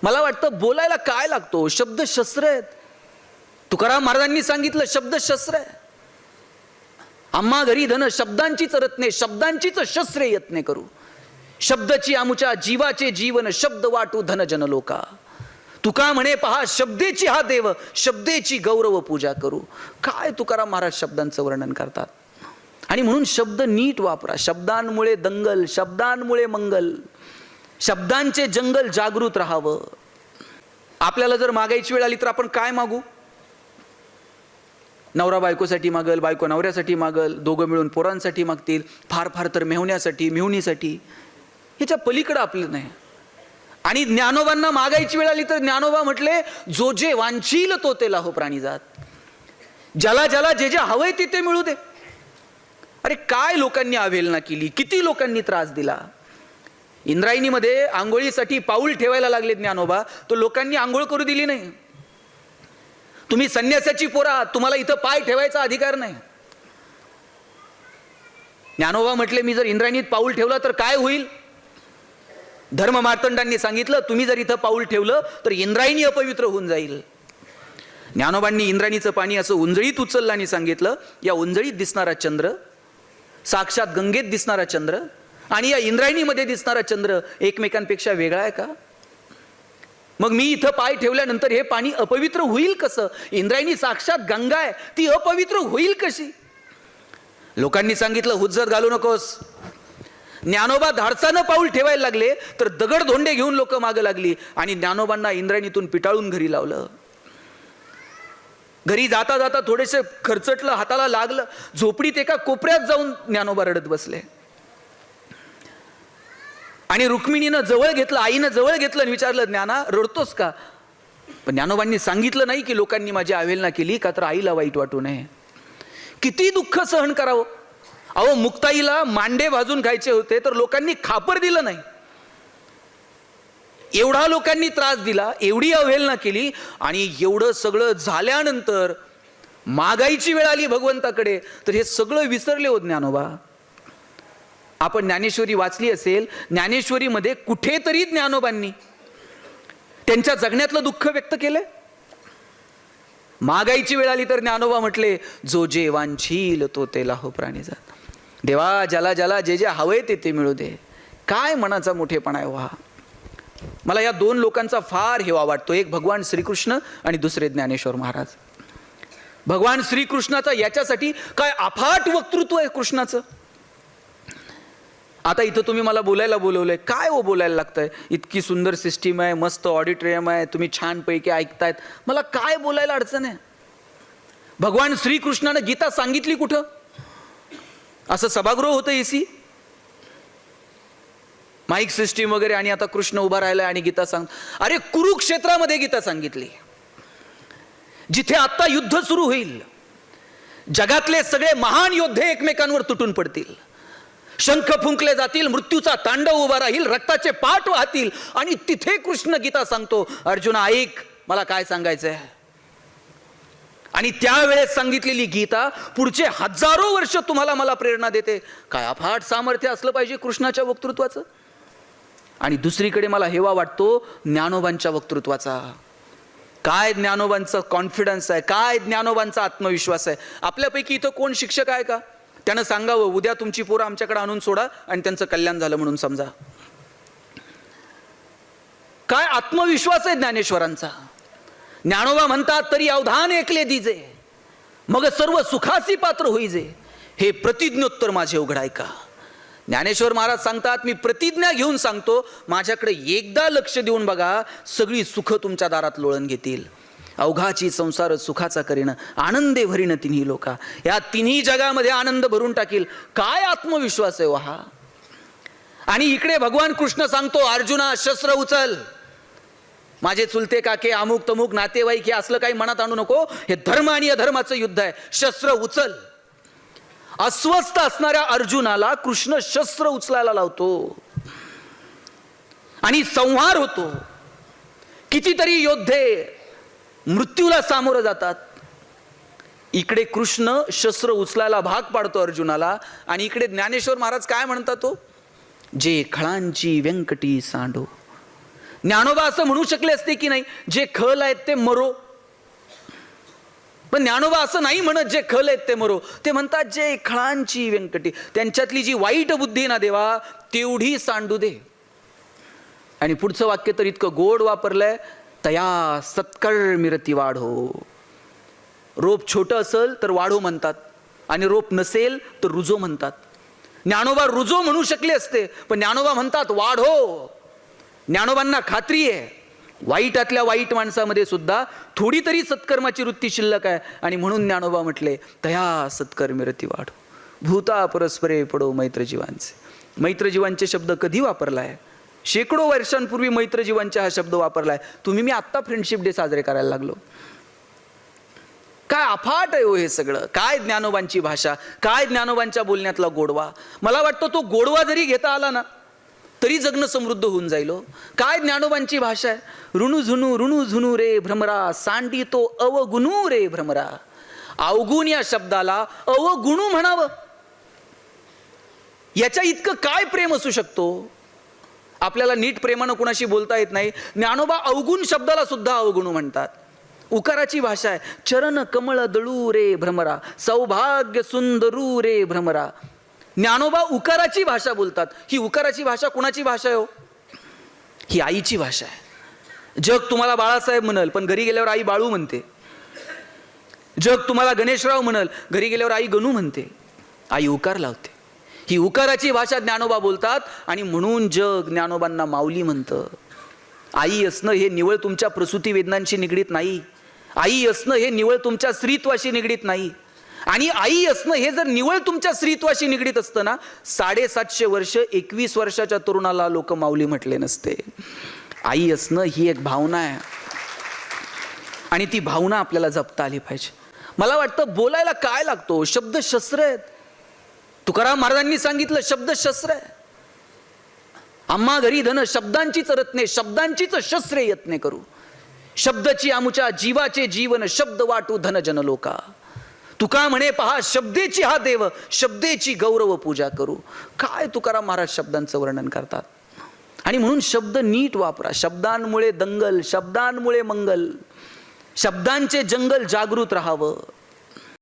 मला वाटतं बोलायला काय लागतो, शब्द शस्त्र आहेत. तुकाराम महाराजांनी सांगितलं शब्द शस्त्र आहे. आम्हा घरी धन शब्दांचीच रत्ने, शब्दांचीच शस्त्रे यत्ने करू. शब्दची आमुच्या जीवाचे जीवन, शब्द वाटू धन जन लोका. तुका म्हणे पहा शब्देची हा देव, शब्देची गौरव पूजा करू. काय तुकाराम महाराज शब्दांचं वर्णन करतात. आणि म्हणून शब्द नीट वापरा. शब्दांमुळे दंगल, शब्दांमुळे मंगल, शब्दांचे जंगल जागृत राहावं. आपल्याला जर मागायची वेळ आली तर आपण काय मागू? नवरा बायकोसाठी मागल, बायको नवऱ्यासाठी मागल, दोघं मिळून पोरांसाठी मागतील, फार फार तर मेहुण्यासाठी, मेहुणीसाठी. ह्याच्या पलीकडं आपलं नाही. आणि ज्ञानोबांना मागायची वेळ आली तर ज्ञानोबा म्हटले जो जे वांछील तो ते लाहो प्राणी जात. ज्याला ज्याला जे जे हवंय ते मिळू दे. अरे काय लोकांनी अवहेलना केली, किती लोकांनी त्रास दिला. इंद्रायणीमध्ये आंघोळीसाठी पाऊल ठेवायला लागले ज्ञानोबा, तो लोकांनी आंघोळ करू दिली नाही. तुम्ही संन्यासाची पोरा, तुम्हाला इथं पाय ठेवायचा अधिकार नाही. ज्ञानोबा म्हटले मी जर इंद्रायणीत पाऊल ठेवलं तर काय होईल? धर्म मार्तंडांनी सांगितलं तुम्ही जर इथं पाऊल ठेवलं तर इंद्रायणी अपवित्र होऊन जाईल. ज्ञानोबांनी इंद्रायणीचं पाणी असं उंजळीत उचललं आणि सांगितलं या उंजळीत दिसणारा चंद्र साक्षात गंगेत दिसणारा चंद्र आणि या इंद्रायणीमध्ये दिसणारा चंद्र एकमेकांपेक्षा वेगळा आहे का? मग मी इथं पाय ठेवल्यानंतर हे पाणी अपवित्र होईल कसं? इंद्रायणी साक्षात गंगा आहे, ती अपवित्र होईल कशी? लोकांनी सांगितलं हुज्जत घालू नकोस. ज्ञानोबा धाडसानं पाऊल ठेवायला लागले तर दगड धोंडे घेऊन लोक मागं लागली आणि ज्ञानोबांना इंद्रायणीतून पिटाळून घरी लावलं. घरी जाता जाता थोडेसे खरचटलं, हाताला लागलं, झोपडीत एका कोपऱ्यात जाऊन ज्ञानोबा रडत बसले. आणि रुक्मिणीनं जवळ घेतलं, आईनं जवळ घेतलं आणि विचारलं ज्ञाना रडतोस का? पण ज्ञानोबांनी सांगितलं नाही की लोकांनी माझी अवहेलना केली का तर आईला वाईट वाटू नये. किती दुःख सहन करावं. अहो मुक्ताईला मांडे भाजून खायचे होते तर लोकांनी खापर दिलं नाही. एवढा लोकांनी त्रास दिला, एवढी अवहेलना केली आणि एवढं सगळं झाल्यानंतर मागायची वेळ आली भगवंताकडे तर हे सगळं विसरले हो ज्ञानोबा. आपण ज्ञानेश्वरी वाचली असेल, ज्ञानेश्वरीमध्ये कुठेतरी ज्ञानोबांनी त्यांच्या जगण्यातलं दुःख व्यक्त केलंय? मागायची वेळ आली तर ज्ञानोबा म्हटले जो जे वांछील तो ते लाहो प्राणी जात. देवा ज्याला ज्याला जे जे हवंय ते मिळू दे. काय मनाचा मोठेपणा आहे व्हा. मला या दोन लोकांचा फार हेवा वाटतो. एक भगवान श्रीकृष्ण आणि दुसरे ज्ञानेश्वर महाराज. भगवान श्रीकृष्णाचा याच्यासाठी काय अफाट वक्तृत्व आहे कृष्णाचं. आता इथं तुम्ही मला बोलायला बोलवलंय, काय हो बोलायला लागतंय? इतकी सुंदर सिस्टीम आहे, मस्त ऑडिटोरियम आहे, तुम्ही छानपैकी ऐकतायत, मला काय बोलायला अडचण आहे? भगवान श्रीकृष्णानं गीता सांगितली कुठं? असं सभागृह होतं एसी, माईक सिस्टीम वगैरे, आणि आता कृष्ण उभा राहिलाय आणि गीता सांग. अरे कुरुक्षेत्रामध्ये गीता सांगितली, जिथे आता युद्ध सुरू होईल, जगातले सगळे महान योद्धे एकमेकांवर तुटून पडतील, शंख फुंकले जातील, मृत्यूचा तांडव उभा राहील, रक्ताचे पाट वाहतील, आणि तिथे कृष्ण गीता सांगतो अर्जुना ऐक मला काय सांगायचंय. आणि त्यावेळेस सांगितलेली गीता पुढचे हजारो वर्ष तुम्हाला मला प्रेरणा देते. काय अफाट सामर्थ्य असलं पाहिजे कृष्णाच्या वक्तृत्वाचं. आणि दुसरीकडे मला हेवा वाटतो ज्ञानोबांच्या वक्तृत्वाचा. काय ज्ञानोबांचा कॉन्फिडन्स आहे, काय ज्ञानोबांचा आत्मविश्वास आहे. आपल्यापैकी इथं कोण शिक्षक आहे का? त्यानं सांगावं उद्या तुमची पोरं आमच्याकडे आणून सोडा आणि त्यांचं कल्याण झालं म्हणून समजा. काय आत्मविश्वास आहे ज्ञानेश्वरांचा. ज्ञानोबा म्हणतात तरी अवधान ऐकले दिजे, मग सर्व सुखासी पात्र होईजे, हे प्रतिज्ञोत्तर माझे उघडाय का. ज्ञानेश्वर महाराज सांगतात मी प्रतिज्ञा घेऊन सांगतो, माझ्याकडे एकदा लक्ष देऊन बघा, सगळी सुख तुमच्या दारात लोळण घेतील. अवघाची संसार सुखाचा करीन, आनंदे भरीन तिन्ही लोका. या तिन्ही जगामध्ये आनंद भरून टाकील. काय आत्मविश्वास आहे हा. आणि इकडे भगवान कृष्ण सांगतो अर्जुना शस्त्र उचल, माझे चुलते काके अमुक तमुक नातेवाईक हे असलं काही मनात आणू नको, हे धर्म आणि अधर्माचं युद्ध आहे, शस्त्र उचल. अस्वस्थ असणाऱ्या अर्जुनाला कृष्ण शस्त्र उचलायला लावतो आणि संहार होतो. कितीतरी योद्धे मृत्यूला सामोरं जातात. इकडे कृष्ण शस्त्र उचलायला भाग पाडतो अर्जुनाला. आणि इकडे ज्ञानेश्वर महाराज काय म्हणतात तो, जे खळांची व्यंकटी सांडो, ज्ञानोबा असं म्हणू शकले असते की नाही, जे खल आहेत ते मरो. पण ज्ञानोबा असं नाही म्हणत, जे खल आहेत ते मरो. ते म्हणतात, जे खळांची व्यंकटी, त्यांच्यातली जी वाईट बुद्धी ना देवा, तेवढी सांडू दे. आणि पुढचं वाक्य तर इतकं गोड वापरलंय, तया सत्कर्मिरती वाढो. रोप छोटं असेल तर वाढो म्हणतात, आणि रोप नसेल तर रुजो म्हणतात. ज्ञानोबा रुजो म्हणू शकले असते, पण ज्ञानोबा म्हणतात वाढो. ज्ञानोबांना खात्री आहे, वाईटातल्या वाईट माणसामध्ये सुद्धा थोडी तरी सत्कर्माची वृत्ती शिल्लक आहे. आणि म्हणून ज्ञानोबा म्हटले, तया सत्कर्मिरती वाढो. भूता परस्परे पडो मैत्रजीवांचे. मैत्रजीवांचे शब्द कधी वापरलाय? शेकडो वर्षांपूर्वी मैत्रजीवांचे हा शब्द वापरलाय. तुम्ही मी आत्ता फ्रेंडशिप डे साजरे करायला लागलो. काय अफाट आहे हो हे सगळं. काय ज्ञानोबांची भाषा, काय ज्ञानोबांच्या बोलण्यातला गोडवा. मला वाटतं तो गोडवा जरी घेता आला ना, तरी जगणं समृद्ध होऊन जाईल. काय ज्ञानोबांची भाषा आहे. ऋणू झुनू रे भ्रमरा, सांडी तो अवगुणू रे भ्रमरा. अवगुण या शब्दाला अवगुणू म्हणावं, याच्या इतकं काय प्रेम असू शकतो. आपल्याला नीट प्रेमानं कुणाशी बोलता येत नाही. ज्ञानोबा अवगुण शब्दाला सुद्धा अवगुणू म्हणतात. उकाराची भाषा आहे. चरण कमळ दळू रे भ्रमरा, सौभाग्य सुंदरू रे भ्रमरा. ज्ञानोबा उकाराची भाषा बोलतात. ही उकाराची भाषा कुणाची भाषा आहे हो? ही आईची भाषा आहे. जग तुम्हाला बाळासाहेब म्हणल, पण घरी गेल्यावर आई बाळू म्हणते. जग तुम्हाला गणेशराव म्हणल, घरी गेल्यावर आई गणू म्हणते. आई उकार लावते. ही उकाराची भाषा ज्ञानोबा बोलतात, आणि म्हणून जग ज्ञानोबांना माऊली म्हणतं. आई असणं हे निवळ तुमच्या प्रसूती वेदनांशी निगडीत नाही. आई असणं हे निवळ तुमच्या स्त्रीत्वाशी निगडीत नाही. आणि आई असणं हे जर निवळ तुमच्या स्त्रीत्वाशी निगडीत असतं ना, 750 वर्ष 21 वर्षाच्या तरुणाला लोक माऊली म्हटले नसते. आई असणं ही एक भावना आहे, आणि ती भावना आपल्याला जपता आली पाहिजे. मला वाटतं बोलायला काय लागतो, शब्द शस्त्र आहेत. तुकाराम महाराजांनी सांगितलं, शब्द शस्त्र आहे. आम्हा घरी धन शब्दांचीच रत्ने, शब्दांचीच शस्त्रे यत्ने करू. शब्दची आमुच्या जीवाचे जीवन, शब्द वाटू धन जन लोका. तुका म्हणे पहा शब्देची हा देव, शब्देची गौरव पूजा करू. काय तुकाराम महाराज शब्दांचं वर्णन करतात. आणि म्हणून शब्द नीट वापरा. शब्दांमुळे दंगल, शब्दांमुळे मंगल. शब्दांचे जंगल जागृत राहावं.